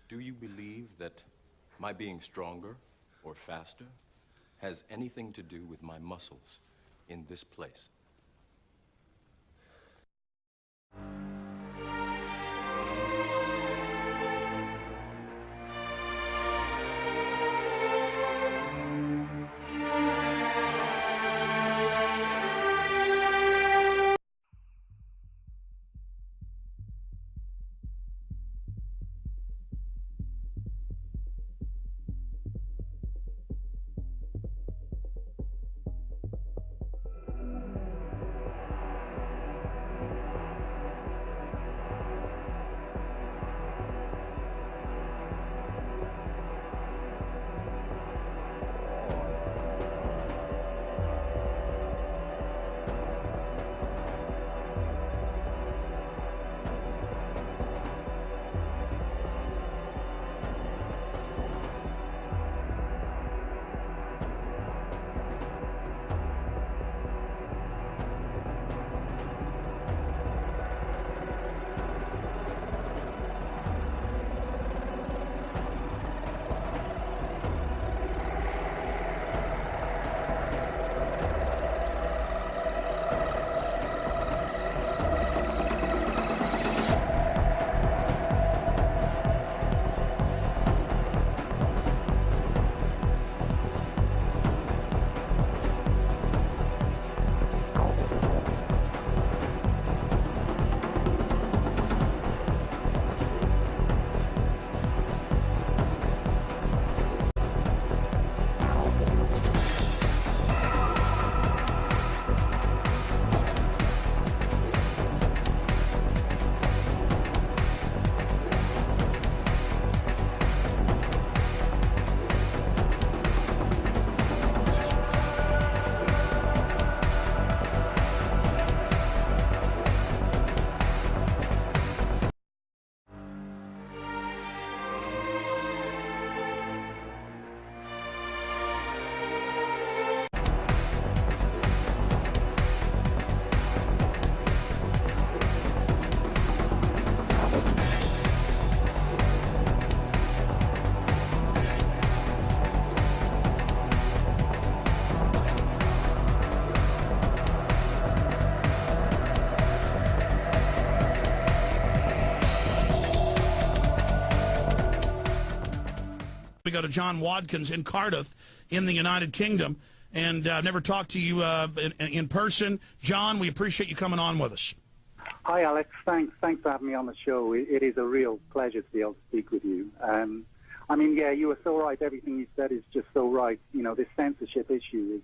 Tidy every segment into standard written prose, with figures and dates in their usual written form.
Do you believe that my being stronger or faster has anything to do with my muscles in this place? We go to John Watkins in Cardiff in the United Kingdom, and I've never talked to you in person. John, we appreciate you coming on with us. Hi, Alex. Thanks for having me on the show. It is a real pleasure to be able to speak with you. I mean, yeah, you were so right. Everything you said is just so right. You know, this censorship issue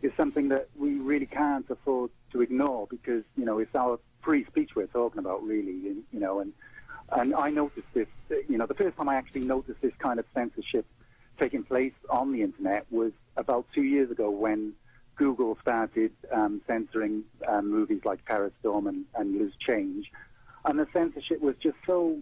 is something that we really can't afford to ignore because, you know, it's our free speech we're talking about, really, you know, and I noticed this, you know, the first time I actually noticed this kind of censorship taking place on the internet was about 2 years ago when Google started censoring movies like Terror Storm and Loose Change. And the censorship was just so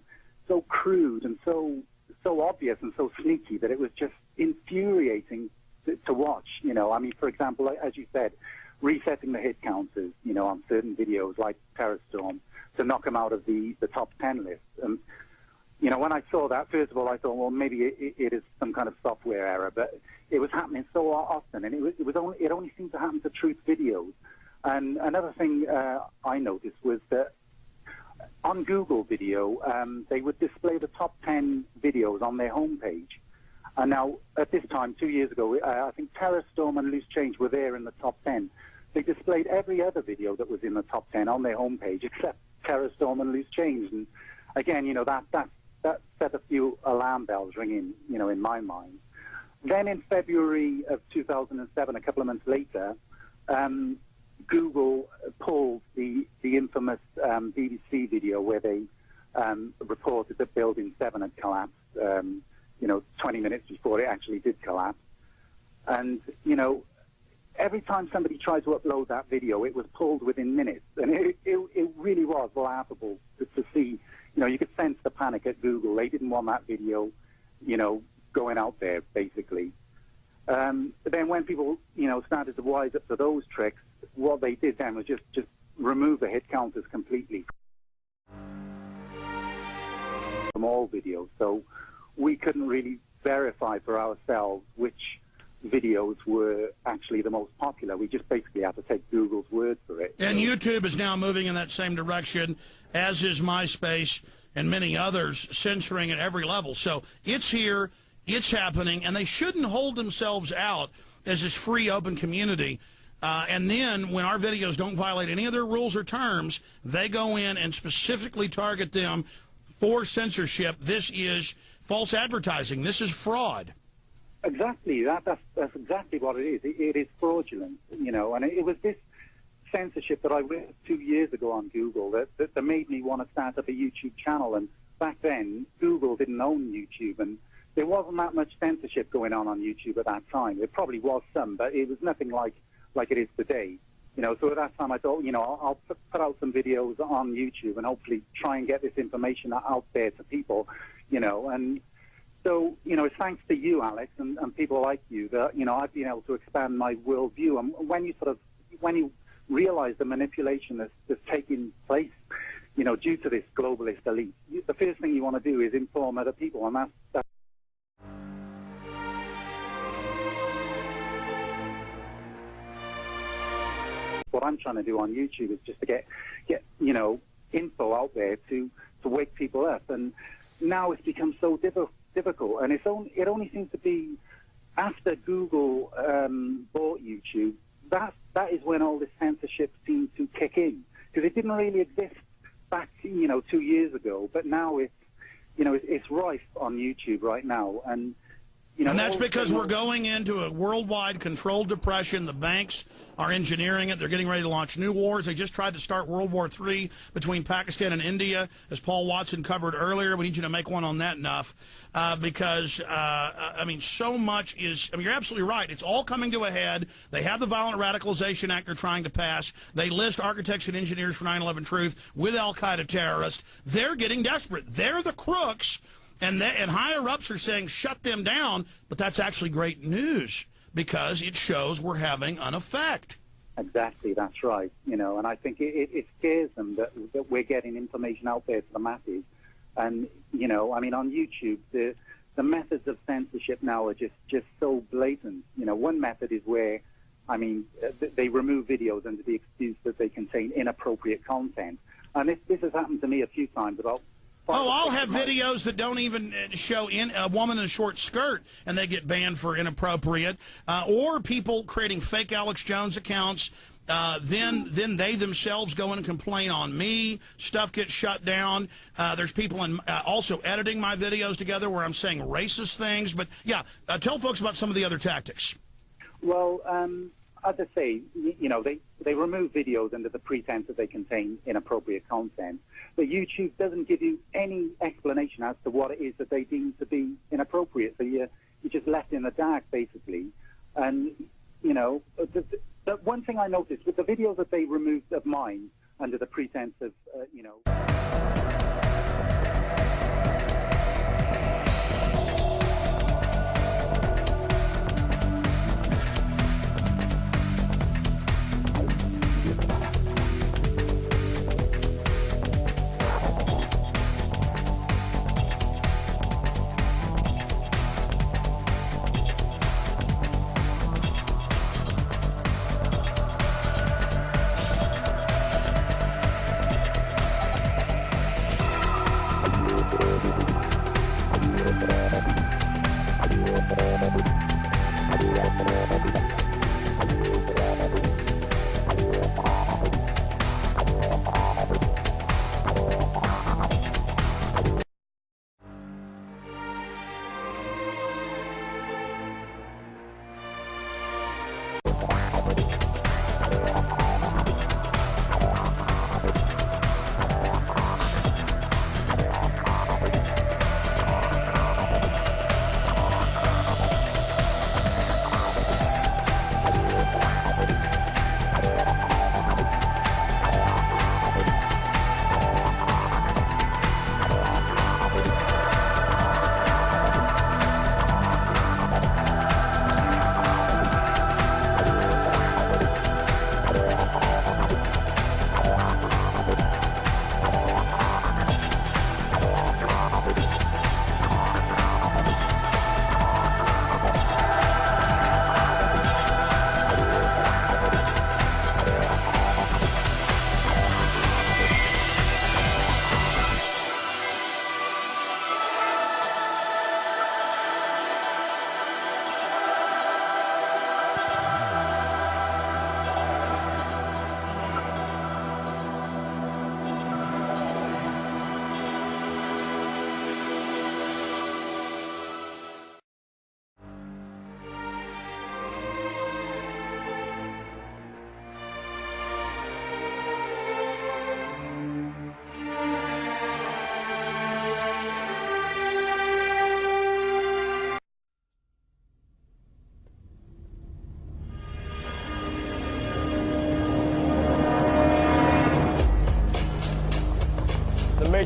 crude and so obvious and so sneaky that it was just infuriating to watch. You know, I mean, for example, as you said, resetting the hit counters, you know, on certain videos like Terror Storm to knock them out of the top 10 list. And, you know, when I saw that, first of all, I thought, well, maybe it is some kind of software error, but it was happening so often, and it only seemed to happen to truth videos. And another thing I noticed was that on Google Video, they would display the top 10 videos on their homepage. And now, at this time, 2 years ago, I think Terror Storm and Loose Change were there in the top 10. They displayed every other video that was in the top 10 on their homepage except Terror Storm and Loose Change. And again, you know, that set a few alarm bells ringing, you know, in my mind. Then in February of 2007, a couple of months later, Google pulled the infamous BBC video where they reported that Building 7 had collapsed, you know, 20 minutes before it actually did collapse. And, you know, every time somebody tried to upload that video, it was pulled within minutes. And it really was laughable to see. You know, you could sense the panic at Google. They didn't want that video, you know, going out there, basically. But then when people, you know, started to wise up to those tricks, what they did then was just remove the hit counters completely. from all videos. So we couldn't really verify for ourselves which videos were actually the most popular. We just basically have to take Google's word for it. And YouTube is now moving in that same direction, as is MySpace and many others, censoring at every level. So it's here, it's happening, and they shouldn't hold themselves out as this free, open community. And then when our videos don't violate any of their rules or terms, they go in and specifically target them for censorship. This is false advertising. This is fraud. Exactly. That's exactly what it is. It is fraudulent, you know. And it was this censorship that I read 2 years ago on Google that made me want to start up a YouTube channel. And back then, Google didn't own YouTube, and there wasn't that much censorship going on YouTube at that time. There probably was some, but it was nothing like it is today. You know, so at that time I thought, you know, I'll put out some videos on YouTube and hopefully try and get this information out there to people, you know. And so, you know, it's thanks to you, Alex, and people like you that, you know, I've been able to expand my worldview. And when you realize the manipulation that's taking place, you know, due to this globalist elite, the first thing you want to do is inform other people, and that's what I'm trying to do on YouTube, is just to get you know, info out there to wake people up. And now it's become so difficult, and it only seems to be after Google bought YouTube, that is when all this censorship seemed to kick in, because it didn't really exist back, you know, 2 years ago, but now it's, you know, it's rife on YouTube right now. And you know, and that's because we're going into a worldwide controlled depression. The banks are engineering it. They're getting ready to launch new wars. They just tried to start World War III between Pakistan and India, as Paul Watson covered earlier. We need you to make one on that, Nuff, because, I mean, so much is, I mean, you're absolutely right. It's all coming to a head. They have the Violent Radicalization Act they're trying to pass. They list architects and engineers for 9/11 Truth with al-Qaeda terrorists. They're getting desperate. They're the crooks. And higher-ups are saying, shut them down, but that's actually great news because it shows we're having an effect. Exactly, that's right. You know, and I think it scares them that we're getting information out there to the masses. And, you know, I mean, on YouTube, the methods of censorship now are just so blatant. You know, one method is where, I mean, they remove videos under the excuse that they contain inappropriate content. And this has happened to me a few times about... Oh, I'll have videos that don't even show a woman in a short skirt, and they get banned for inappropriate. Or people creating fake Alex Jones accounts. Then they themselves go in and complain on me. Stuff gets shut down. There's people also editing my videos together where I'm saying racist things. But, yeah, tell folks about some of the other tactics. Well, as I say, you know, they remove videos under the pretense that they contain inappropriate content. But YouTube doesn't give you any explanation as to what it is that they deem to be inappropriate. So you're just left in the dark, basically. And, you know, the one thing I noticed with the videos that they removed of mine under the pretense of, you know...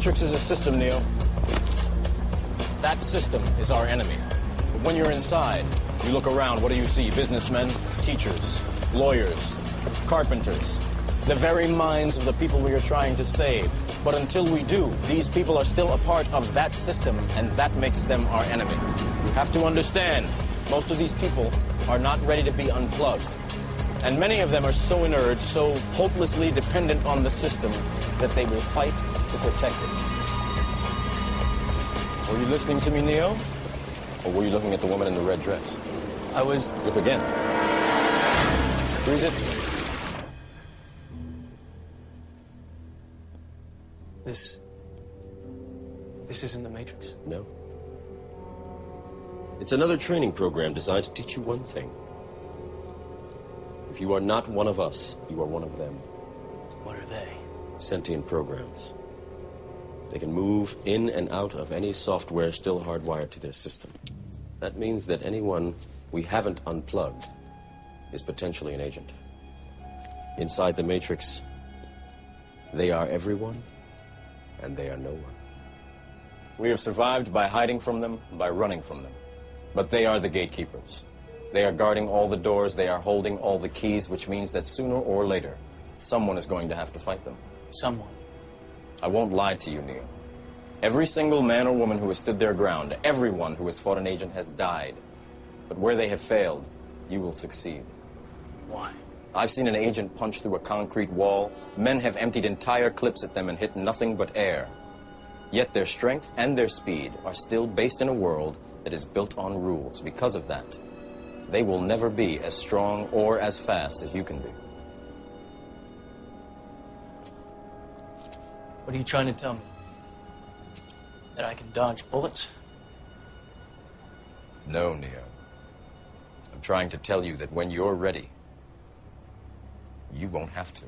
Matrix is a system, Neo. That system is our enemy. But when you're inside, you look around, what do you see? Businessmen, teachers, lawyers, carpenters, the very minds of the people we are trying to save. But until we do, these people are still a part of that system, and that makes them our enemy. You have to understand, most of these people are not ready to be unplugged. And many of them are so inert, so hopelessly dependent on the system, that they will fight to protect it. Were you listening to me, Neo? Or were you looking at the woman in the red dress? I was... Look again. Freeze it. This isn't the Matrix. No. It's another training program designed to teach you one thing. If you are not one of us, you are one of them. What are they? Sentient programs. They can move in and out of any software still hardwired to their system. That means that anyone we haven't unplugged is potentially an agent. Inside the Matrix, they are everyone, and they are no one. We have survived by hiding from them, by running from them. But they are the gatekeepers. They are guarding all the doors, they are holding all the keys, which means that sooner or later, someone is going to have to fight them. Someone. I won't lie to you, Neo. Every single man or woman who has stood their ground, everyone who has fought an agent has died. But where they have failed, you will succeed. Why? I've seen an agent punch through a concrete wall. Men have emptied entire clips at them and hit nothing but air. Yet their strength and their speed are still based in a world that is built on rules. Because of that, they will never be as strong or as fast as you can be. What are you trying to tell me? That I can dodge bullets? No, Neo. I'm trying to tell you that when you're ready, you won't have to.